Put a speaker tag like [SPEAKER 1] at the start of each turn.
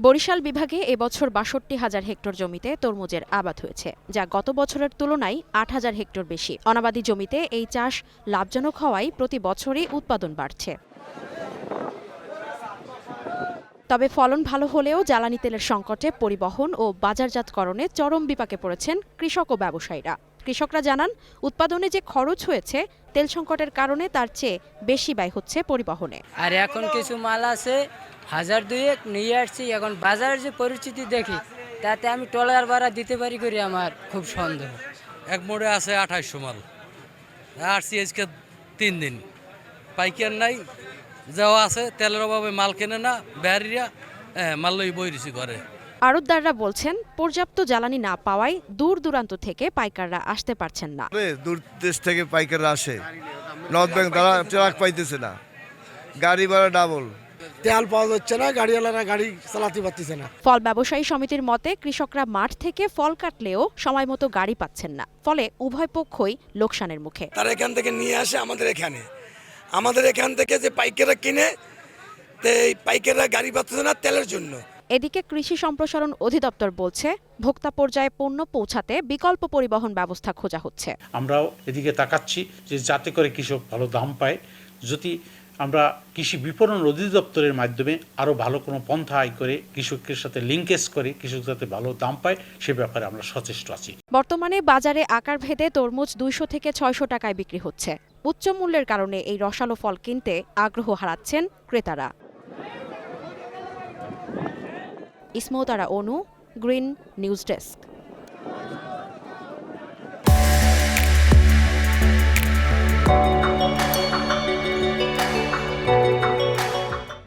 [SPEAKER 1] বরিশাল বিভাগে এবছর ৬২,০০০ হেক্টর জমিতে তরমুজের আবাদ হয়েছে, যা গত বছরের তুলনায় ৮,০০০ হেক্টর বেশি। অনাবাদি জমিতে এই চাষ লাভজনক হওয়ায় প্রতি বছরই উৎপাদন বাড়ছে। তবে ফলন ভালো হলেও জ্বালানি তেলের সংকটে পরিবহন ও বাজারজাতকরণে চরম বিপাকে পড়েছেন কৃষক ও ব্যবসায়ীরা। কৃষকরা জানান, উৎপাদনে যে খরচ হয়েছে তেল সংকটের কারণে তার চেয়ে বেশি ব্যয় হচ্ছে পরিবহনে।
[SPEAKER 2] আর এখন কিছু মাল আছে ১,০০০ নিয়ে আসছি। এখন বাজারের যে পরিস্থিতি দেখি তাতে আমি ট্রলার ভাড়া দিতে পারি করি আমার খুব সন্দেহ।
[SPEAKER 3] এক মোড়ে আছে ২৮০০ মাল, আসছি আজকে ৩ দিন, পাইকার নাই, যাওয়া আছে তেলের অভাবে মাল কেনে না, ব্যারিয়া মাল লই বইরিছি ঘরে।
[SPEAKER 1] আড়তদাররা বলছেন, পর্যাপ্ত জ্বালানি না পাওয়ায় দূর দূরান্ত থেকে পাইকাররা আসতে পারছেন না।
[SPEAKER 4] দূর দেশ থেকে পাইকাররা আসে, নর্থ ব্যাংক তারা ট্রাক পাইতেছে না, গাড়ি ভাড়া ডাবল,
[SPEAKER 5] তেল পাওয়া যাচ্ছে না, গাড়িওয়ালারা গাড়ি চালাতে পারতেছে না।
[SPEAKER 1] ফল ব্যবসায়ী সমিতির মতে, কৃষকরা মাঠ থেকে ফল কাটলেও সময় মতো গাড়ি পাচ্ছেন না, ফলে উভয় পক্ষই লোকসানের মুখে।
[SPEAKER 6] তারা এখান থেকে নিয়ে আসে আমাদের এখান থেকে যে পাইকাররা কিনে, এই পাইকাররা গাড়ি পাচ্ছে না তেলের জন্য।
[SPEAKER 1] এদিকে কৃষি সম্প্রসারণ অধিদপ্তর বলছে, ভোক্তা পর্যায়ে পণ্য পৌঁছাতে বিকল্প পরিবহন ব্যবস্থা খোঁজা হচ্ছে।
[SPEAKER 7] আমরাও এদিকে তাকাচ্ছি যে যাতে করে কৃষক ভালো দাম পায়। যদি আমরা কৃষি বিপণন অধিদপ্তরের মাধ্যমে আরও ভালো কোনো পন্থা আয় করে কৃষকের সাথে লিঙ্কেজ করে কৃষক যাতে ভালো দাম পায় সে ব্যাপারে আমরা সচেষ্ট আছি।
[SPEAKER 1] বর্তমানে বাজারে আকার ভেদে তরমুজ ২০০ থেকে ৬০০ টাকায় বিক্রি হচ্ছে। উচ্চ মূল্যের কারণে এই রসালো ফল কিনতে আগ্রহ হারাচ্ছেন ক্রেতারা। ইসমত আরা অনু, গ্রিন নিউজ ডেস্ক।